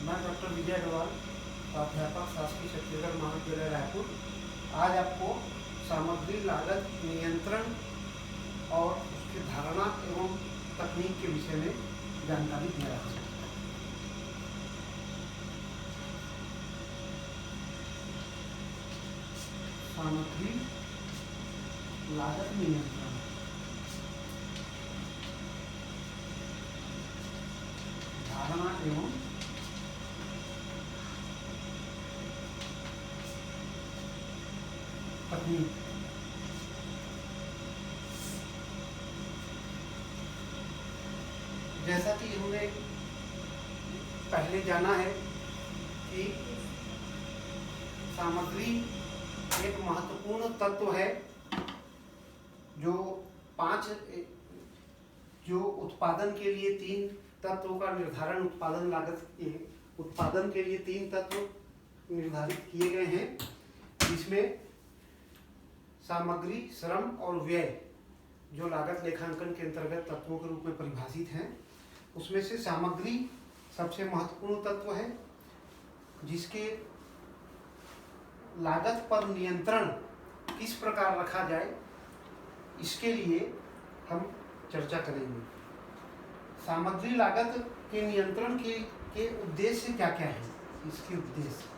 मैं डॉक्टर विजय अग्रवाल, प्राध्यापक शासकीय छत्तीसगढ़ महाविद्यालय रायपुर। आज आपको सामग्री लागत नियंत्रण और उसकी धारणा एवं तकनीक के विषय में जानकारी दे रहा हूँ। सामग्री लागत नियंत्रण धारणा एवं तकनीक। जैसा कि हमने पहले जाना है कि सामग्री एक महत्वपूर्ण तत्व है जो उत्पादन के लिए तीन तत्वों का निर्धारण उत्पादन के लिए तीन तत्व निर्धारित किए गए हैं, जिसमें सामग्री, श्रम और व्यय जो लागत लेखांकन के अंतर्गत तत्वों के रूप में परिभाषित हैं। उसमें से सामग्री सबसे महत्वपूर्ण तत्व है, जिसके लागत पर नियंत्रण किस प्रकार रखा जाए, इसके लिए हम चर्चा करेंगे। सामग्री लागत के नियंत्रण के उद्देश्य क्या क्या है, इसके उद्देश्य।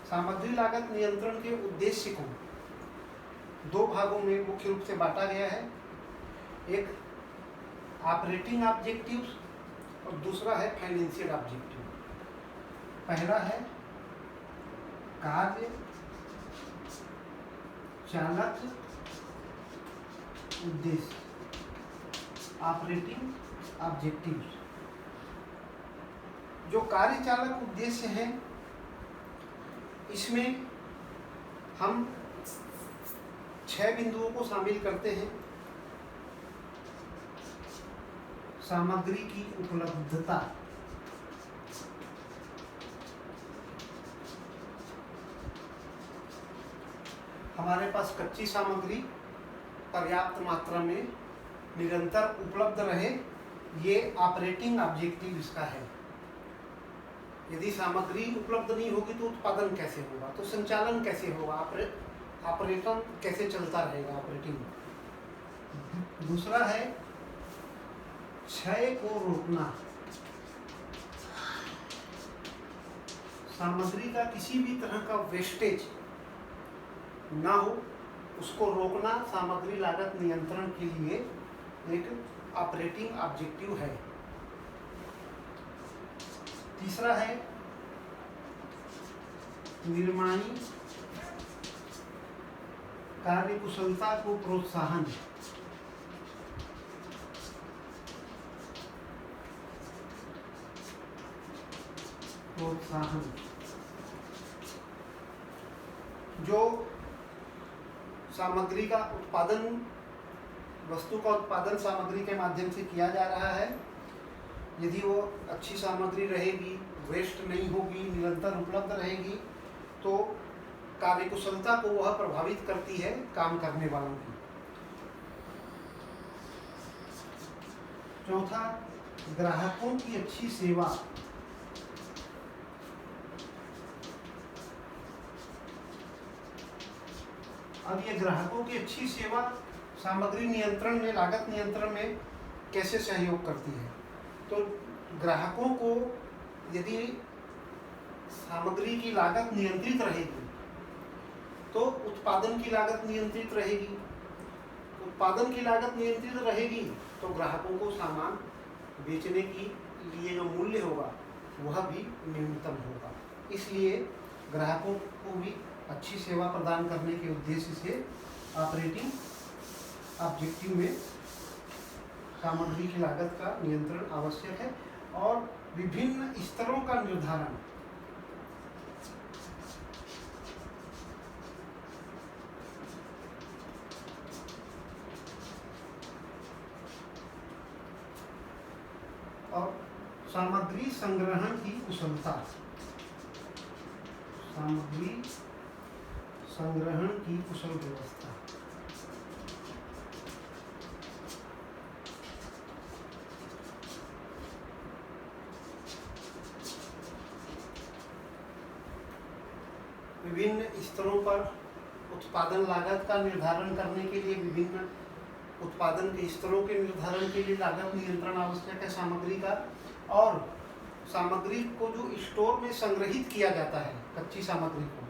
सामग्री लागत नियंत्रण के उद्देश्य को दो भागों में मुख्य रूप से बांटा गया है। एक ऑपरेटिंग ऑब्जेक्टिव्स और दूसरा है फाइनेंशियल ऑब्जेक्टिव। पहला है कार्य चालक उद्देश्य, ऑपरेटिंग ऑब्जेक्टिव्स। जो कार्य चालक उद्देश्य है, इसमें हम 6 बिंदुओं को शामिल करते हैं। सामग्री की उपलब्धता, हमारे पास कच्ची सामग्री पर्याप्त मात्रा में निरंतर उपलब्ध रहे, ये ऑपरेटिंग ऑब्जेक्टिव इसका है। यदि सामग्री उपलब्ध नहीं होगी तो उत्पादन कैसे होगा, तो संचालन कैसे होगा, ऑपरेशन कैसे चलता रहेगा, ऑपरेटिंग। दूसरा है क्षय को रोकना, सामग्री का किसी भी तरह का वेस्टेज ना हो, उसको रोकना सामग्री लागत नियंत्रण के लिए एक ऑपरेटिंग ऑब्जेक्टिव है। तीसरा है निर्माणी कार्यकुशलता को प्रोत्साहन। जो सामग्री का उत्पादन, वस्तु का उत्पादन सामग्री के माध्यम से किया जा रहा है, यदि वो अच्छी सामग्री रहेगी, वेस्ट नहीं होगी, निरंतर उपलब्ध रहेगी, तो कार्यकुशलता को वह प्रभावित करती है काम करने वालों की। चौथा, ग्राहकों की अच्छी सेवा। अब ये ग्राहकों की अच्छी सेवा सामग्री नियंत्रण में, लागत नियंत्रण में कैसे सहयोग करती है। तो ग्राहकों को यदि सामग्री की लागत नियंत्रित रहेगी तो उत्पादन की लागत नियंत्रित रहेगी। उत्पादन की लागत नियंत्रित रहेगी तो ग्राहकों को सामान बेचने की लिए जो मूल्य होगा वह भी न्यूनतम होगा। इसलिए ग्राहकों को भी अच्छी सेवा प्रदान करने के उद्देश्य से ऑपरेटिंग ऑब्जेक्टिव में सामग्री की लागत का नियंत्रण आवश्यक है। और विभिन्न स्तरों का निर्धारण, और सामग्री संग्रहण की कुशलता, सामग्री संग्रहण की कुशल व्यवस्था। विभिन्न स्तरों पर उत्पादन लागत का निर्धारण करने के लिए, विभिन्न उत्पादन के स्तरों के निर्धारण के लिए लागत नियंत्रण आवश्यक है सामग्री का। और सामग्री को जो स्टोर में संग्रहित किया जाता है, कच्ची सामग्री को,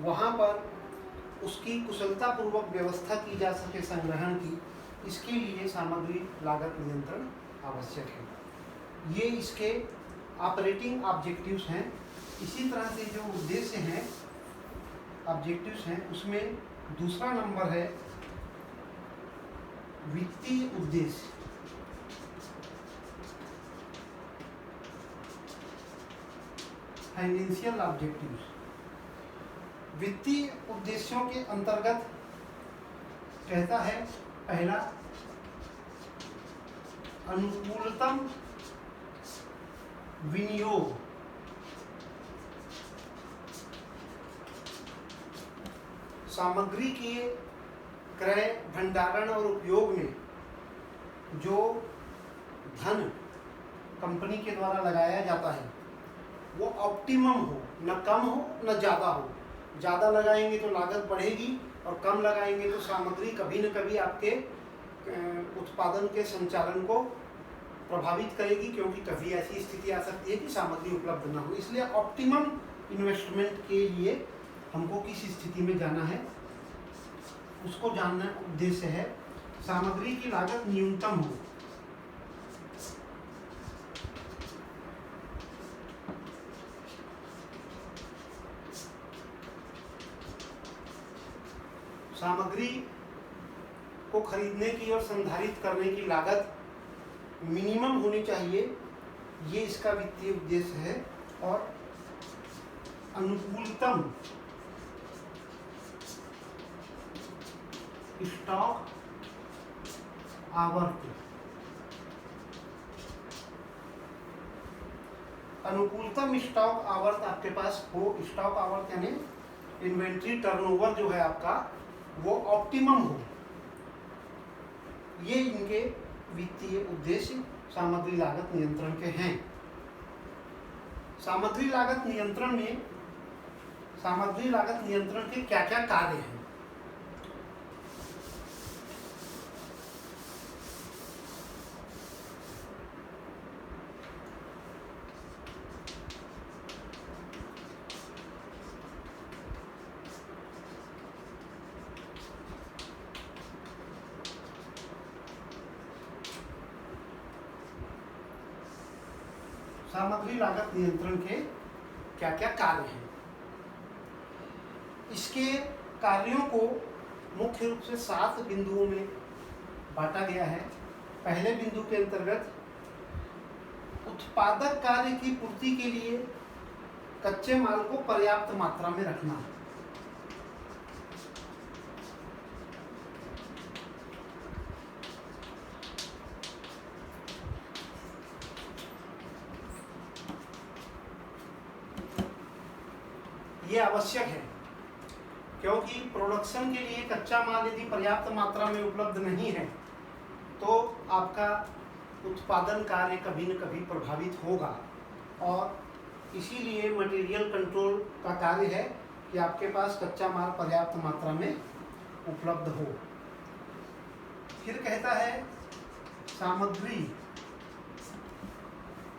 वहाँ पर उसकी कुशलतापूर्वक व्यवस्था की जा सके संग्रहण की, इसके लिए सामग्री लागत नियंत्रण आवश्यक है। ये इसके ऑपरेटिंग ऑब्जेक्टिव्स हैं। इसी तरह से जो उद्देश्य हैं, ऑब्जेक्टिव्स हैं, उसमें दूसरा नंबर है वित्तीय उद्देश्य। Financial objectives. वित्तीय उद्देश्यों के अंतर्गत कहता है पहला, अनुकूलतम विनियोग। सामग्री के क्रय, भंडारण और उपयोग में जो धन कंपनी के द्वारा लगाया जाता है वो ऑप्टिमम हो, न कम हो न ज़्यादा हो। ज़्यादा लगाएंगे तो लागत बढ़ेगी और कम लगाएंगे तो सामग्री कभी न कभी आपके उत्पादन के संचालन को प्रभावित करेगी, क्योंकि कभी ऐसी स्थिति आ सकती है कि सामग्री उपलब्ध ना हो। इसलिए ऑप्टिमम इन्वेस्टमेंट के लिए हमको किस स्थिति में जाना है उसको जानना उद्देश्य है। सामग्री की लागत न्यूनतम हो। सामग्री को खरीदने की और संधारित करने की लागत मिनिमम होनी चाहिए, ये इसका वित्तीय उद्देश्य है। और अनुकूलतम स्टॉक आवर्त। अनुकूलतम स्टॉक आवर्त आपके पास हो। स्टॉक आवर्त यानी इन्वेंट्री टर्नओवर जो है आपका वो ऑप्टिमम हो। ये इनके वित्तीय उद्देश्य सामग्री लागत नियंत्रण के हैं। सामग्री लागत नियंत्रण में सामग्री लागत नियंत्रण के क्या क्या कार्य हैं? सामग्री लागत नियंत्रण के क्या क्या कार्य हैं? इसके कार्यों को मुख्य रूप से 7 बिंदुओं में बांटा गया है। पहले बिंदु के अंतर्गत उत्पादक कार्य की पूर्ति के लिए कच्चे माल को पर्याप्त मात्रा में रखना। ये आवश्यक है, क्योंकि प्रोडक्शन के लिए कच्चा माल यदि पर्याप्त मात्रा में उपलब्ध नहीं है तो आपका उत्पादन कार्य कभी न कभी प्रभावित होगा। और इसीलिए मटेरियल कंट्रोल का कार्य है कि आपके पास कच्चा माल पर्याप्त मात्रा में उपलब्ध हो। फिर कहता है सामग्री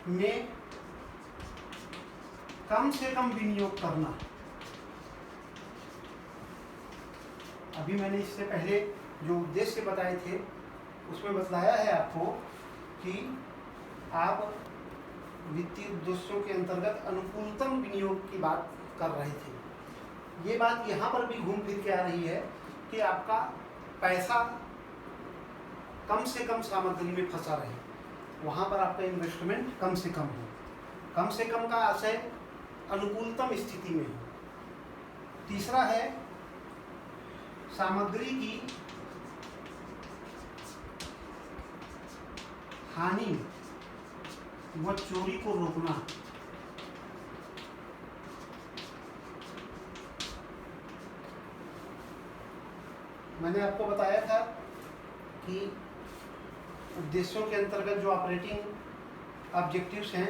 में कम से कम विनियोग करना। अभी मैंने इससे पहले जो उद्देश्य बताए थे उसमें बतलाया है आपको कि आप वित्तीय उद्देश्यों के अंतर्गत अनुकूलतम विनियोग की बात कर रहे थे। ये बात यहाँ पर भी घूम फिर के आ रही है कि आपका पैसा कम से कम सामग्री में फंसा रहे, वहाँ पर आपका इन्वेस्टमेंट कम से कम हो। कम से कम का आशय अनुकूलतम स्थिति में हो। तीसरा है सामग्री की हानि व चोरी को रोकना। मैंने आपको बताया था कि उद्देश्यों के अंतर्गत जो ऑपरेटिंग ऑब्जेक्टिव्स हैं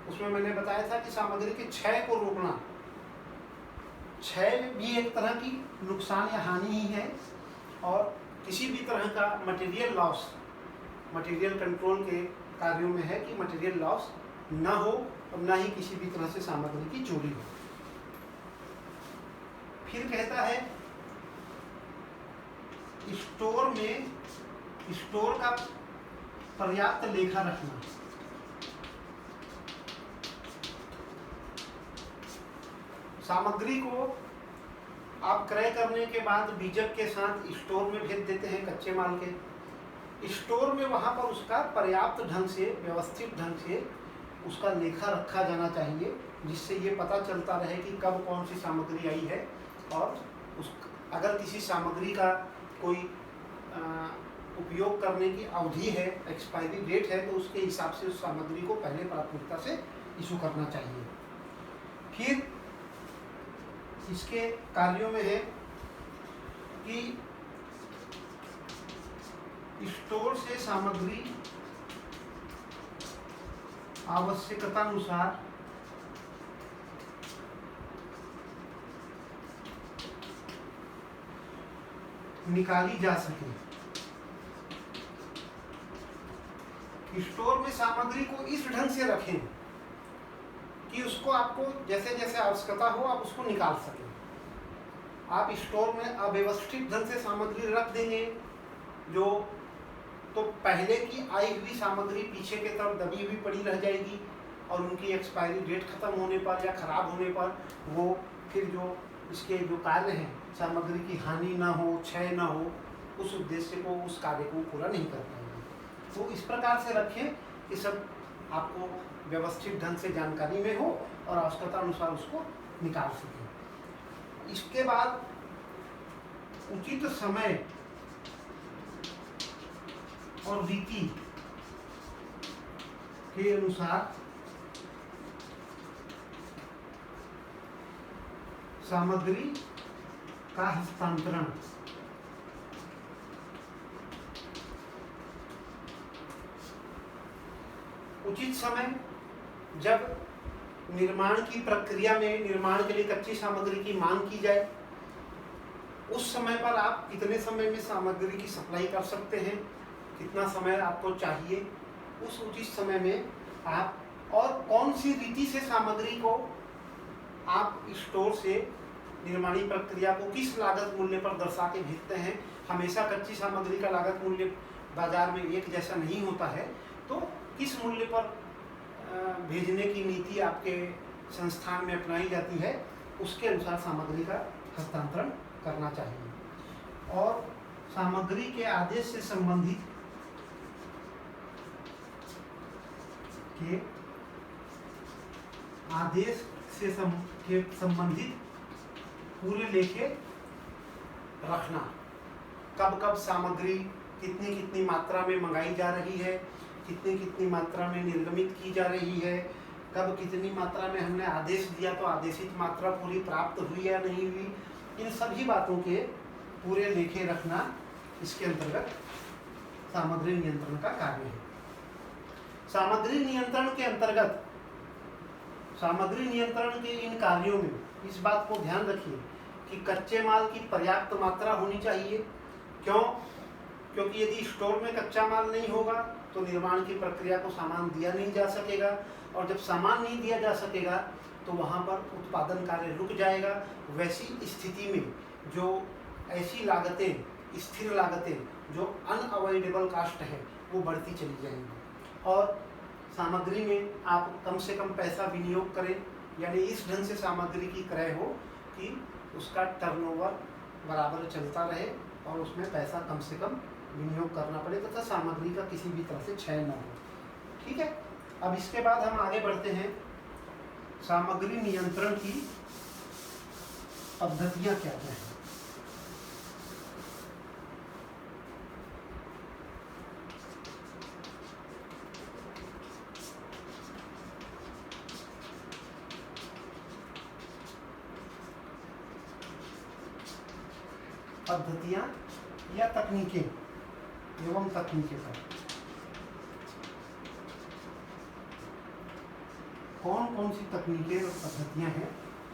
उसमें मैंने बताया था कि सामग्री के क्षय को रोकना। क्षय भी एक तरह की नुकसान या हानि ही है, और किसी भी तरह का मटेरियल लॉस मटेरियल कंट्रोल के कार्यों में है कि मटेरियल लॉस ना हो और ना ही किसी भी तरह से सामग्री की चोरी हो। फिर कहता है स्टोर का पर्याप्त लेखा रखना। सामग्री को आप क्रय करने के बाद बीजक के साथ स्टोर में भेज देते हैं कच्चे माल के। स्टोर में वहाँ पर उसका पर्याप्त ढंग से, व्यवस्थित ढंग से उसका लेखा रखा जाना चाहिए, जिससे ये पता चलता रहे कि कब कौन सी सामग्री आई है, और अगर किसी सामग्री का कोई उपयोग करने की अवधि है, एक्सपायरी डेट है, तो उसके हिसाब से उस सामग्री को पहले प्राथमिकता से इशू करना चाहिए। फिर इसके कार्यों में है कि स्टोर से सामग्री आवश्यकतानुसार निकाली जा सके। स्टोर में सामग्री को इस ढंग से रखें कि उसको आपको जैसे जैसे आवश्यकता हो आप उसको निकाल सकें। आप स्टोर में अव्यवस्थित ढंग से सामग्री रख देंगे जो तो पहले की आई हुई सामग्री पीछे के तरफ दबी हुई पड़ी रह जाएगी, और उनकी एक्सपायरी डेट खत्म होने पर या खराब होने पर वो फिर जो इसके जो कार्य हैं, सामग्री की हानि ना हो, क्षय ना हो, उस उद्देश्य को, उस कार्य को पूरा नहीं कर पाएंगे। तो इस प्रकार से रखें कि सब आपको व्यवस्थित ढंग से जानकारी में हो और आवश्यकता अनुसार उसको निकाल सकें। इसके बाद उचित समय और रीति के अनुसार सामग्री का हस्तांतरण। उचित समय, जब निर्माण की प्रक्रिया में निर्माण के लिए कच्ची सामग्री की मांग की जाए, उस समय पर आप कितने समय में सामग्री की सप्लाई कर सकते हैं, कितना समय आपको चाहिए, उस उचित समय में आप, और कौन सी रीति से सामग्री को आप स्टोर से निर्माणी प्रक्रिया को किस लागत मूल्य पर दर्शा के भेजते हैं। हमेशा कच्ची सामग्री का लागत मूल्य बाजार में एक जैसा नहीं होता है, तो किस मूल्य पर भेजने की नीति आपके संस्थान में अपनाई जाती है, उसके अनुसार सामग्री का हस्तांतरण करना चाहिए। और सामग्री के आदेश से संबंधित संबंधित पूरे लेखे रखना। कब कब सामग्री कितनी कितनी मात्रा में मंगाई जा रही है, कितनी कितनी मात्रा में निर्गमित की जा रही है, कब कितनी मात्रा में हमने आदेश दिया तो आदेशित मात्रा पूरी प्राप्त हुई या नहीं हुई, इन सभी बातों के पूरे लेखे रखना इसके अंतर्गत सामग्री नियंत्रण का कार्य है। सामग्री नियंत्रण के अंतर्गत, सामग्री नियंत्रण के इन कार्यों में इस बात को ध्यान रखिए कि कच्चे माल की पर्याप्त मात्रा होनी चाहिए। क्यों? क्योंकि यदि स्टोर में कच्चा माल नहीं होगा तो निर्माण की प्रक्रिया को सामान दिया नहीं जा सकेगा, और जब सामान नहीं दिया जा सकेगा तो वहाँ पर उत्पादन कार्य रुक जाएगा। वैसी स्थिति में जो ऐसी लागतें, स्थिर लागतें जो अनअवॉइडेबल कास्ट है, वो बढ़ती चली जाएंगी। और सामग्री में आप कम से कम पैसा विनियोग करें, यानी इस ढंग से सामग्री की क्रय हो कि उसका टर्नओवर बराबर चलता रहे और उसमें पैसा कम से कम विनियोग करना पड़े तथा सामग्री का किसी भी तरह से क्षय न हो। ठीक है, अब इसके बाद हम आगे बढ़ते हैं। सामग्री नियंत्रण की पद्धतियाँ क्या क्या हैं। पद्धतियाँ या तकनीकें एवं तकनीकें पर कौन कौन सी तकनीकें और पद्धतियाँ हैं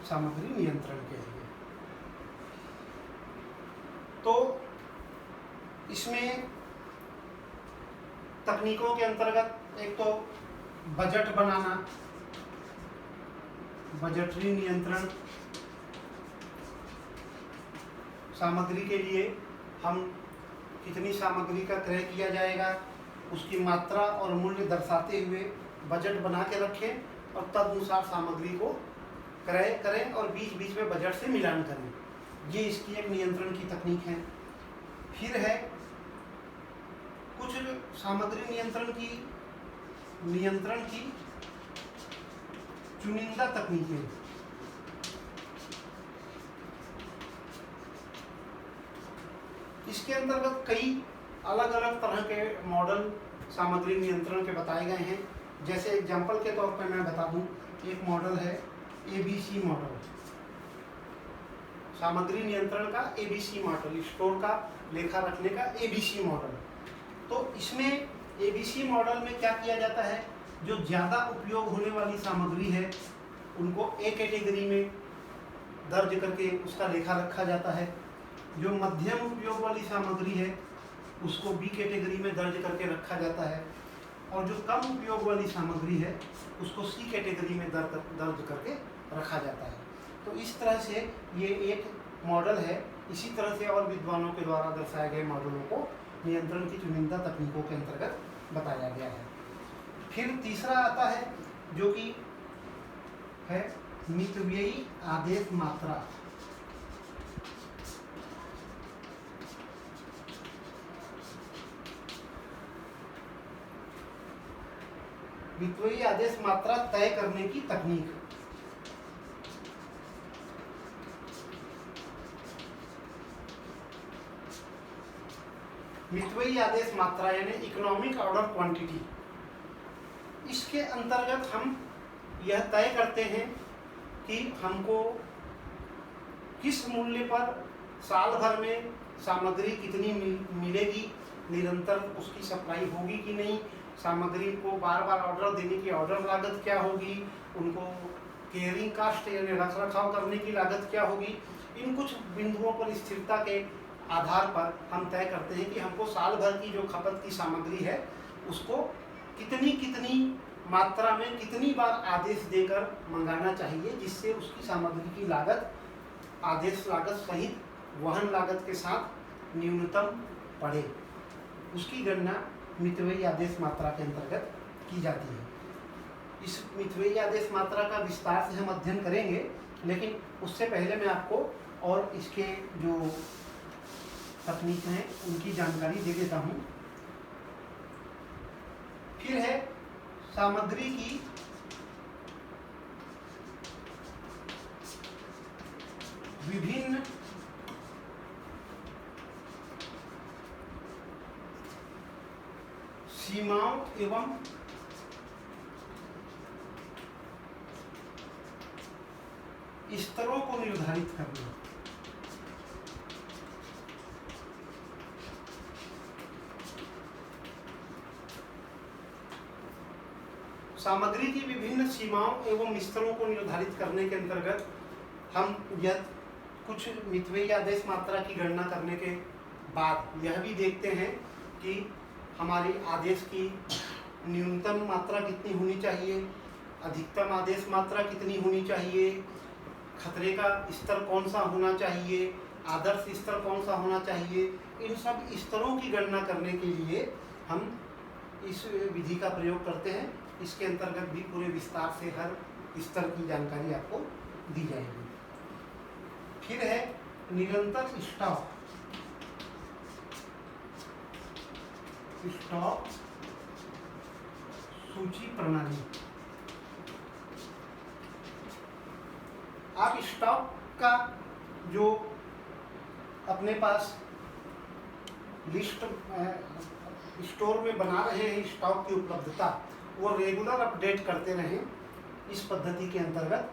सामग्री नियंत्रण के लिए। तकनीकों के अंतर्गत एक तो बजट बनाना, बजटरी नियंत्रण, सामग्री के लिए हम कितनी सामग्री का क्रय किया जाएगा उसकी मात्रा और मूल्य दर्शाते हुए बजट बना के रखें और तदनुसार सामग्री को क्रय करें और बीच बीच में बजट से मिलान करें। ये इसकी एक नियंत्रण की तकनीक है। फिर है कुछ सामग्री नियंत्रण की चुनिंदा तकनीकें। इसके अंतर्गत कई अलग अलग तरह के मॉडल सामग्री नियंत्रण के बताए गए हैं। जैसे एग्जाम्पल के तौर पर मैं बता दूं, एक मॉडल है ABC मॉडल, सामग्री नियंत्रण का ABC मॉडल, स्टोर का लेखा रखने का ABC मॉडल। तो इसमें ABC मॉडल में क्या किया जाता है, जो ज़्यादा उपयोग होने वाली सामग्री है उनको A कैटेगरी में दर्ज करके उसका लेखा रखा जाता है, जो मध्यम उपयोग वाली सामग्री है उसको B कैटेगरी में दर्ज करके रखा जाता है, और जो कम उपयोग वाली सामग्री है उसको C कैटेगरी में दर्ज करके रखा जाता है। तो इस तरह से ये एक मॉडल है। इसी तरह से और विद्वानों के द्वारा दर्शाए गए मॉडलों को नियंत्रण की चुनिंदा तकनीकों के अंतर्गत बताया गया है। फिर तीसरा आता है जो कि है मितव्ययी आदेश मात्रा। मितव्ययी आदेश मात्रा तय करने की तकनीक। मितव्ययी आदेश मात्रा यानी इकोनॉमिक ऑर्डर क्वांटिटी, इसके अंतर्गत हम यह तय करते हैं कि हमको किस मूल्य पर साल भर में सामग्री कितनी मिलेगी, निरंतर उसकी सप्लाई होगी कि नहीं, सामग्री को बार बार ऑर्डर देने की ऑर्डर लागत क्या होगी, उनको केयरिंग कास्ट यानी रख रखाव करने की लागत क्या होगी। इन कुछ बिंदुओं पर स्थिरता के आधार पर हम तय करते हैं कि हमको साल भर की जो खपत की सामग्री है उसको कितनी मात्रा में कितनी बार आदेश देकर मंगाना चाहिए, जिससे उसकी सामग्री की लागत आदेश लागत सहित वहन लागत के साथ न्यूनतम पड़े। उसकी गणना मितव्ययी आदेश मात्रा के अंतर्गत की जाती है। इस मितव्ययी आदेश मात्रा का विस्तार से हम अध्ययन करेंगे, लेकिन उससे पहले मैं आपको और इसके जो तकनीक हैं उनकी जानकारी दे देता हूँ। फिर है सामग्री की विभिन्न सीमाओं एवं स्तरों को निर्धारित करना। सामग्री की विभिन्न सीमाओं एवं स्तरों को निर्धारित करने के अंतर्गत हम यह कुछ मितव्ययी आदेश मात्रा की गणना करने के बाद यह भी देखते हैं कि हमारी आदेश की न्यूनतम मात्रा कितनी होनी चाहिए, अधिकतम आदेश मात्रा कितनी होनी चाहिए, खतरे का स्तर कौन सा होना चाहिए, आदर्श स्तर कौन सा होना चाहिए। इन सब स्तरों की गणना करने के लिए हम इस विधि का प्रयोग करते हैं। इसके अंतर्गत भी पूरे विस्तार से हर स्तर की जानकारी आपको दी जाएगी। फिर है निरंतर स्टॉक सूची प्रणाली। आप स्टॉक का जो अपने पास लिस्ट स्टोर में बना रहे हैं, स्टॉक की उपलब्धता वो रेगुलर अपडेट करते रहें, इस पद्धति के अंतर्गत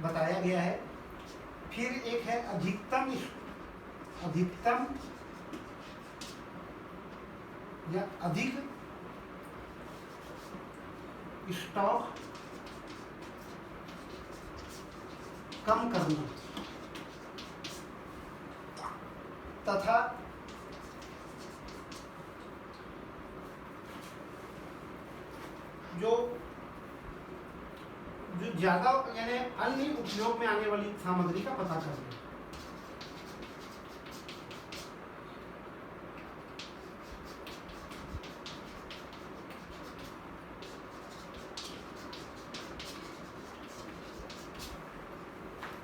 बताया गया है। फिर एक है अधिकतम या अधिक स्टॉक कम करना तथा जो ज़्यादा यानी अन्य उपयोग में आने वाली सामग्री का पता करें।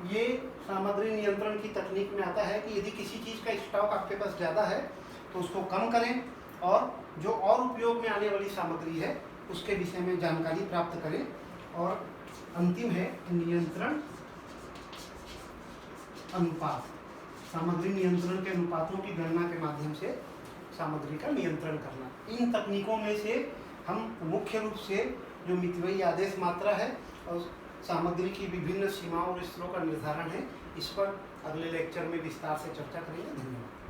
ये सामग्री नियंत्रण की तकनीक में आता है कि यदि किसी चीज़ का स्टॉक आपके पास ज़्यादा है तो उसको कम करें और जो और उपयोग में आने वाली सामग्री है उसके विषय में जानकारी प्राप्त करें। और अंतिम है नियंत्रण अनुपात। सामग्री नियंत्रण के अनुपातों की गणना के माध्यम से सामग्री का नियंत्रण करना। इन तकनीकों में से हम मुख्य रूप से जो मितव्ययी आदेश मात्रा है और सामग्री की विभिन्न सीमाओं और स्तरों का निर्धारण है, इस पर अगले लेक्चर में विस्तार से चर्चा करेंगे। धन्यवाद।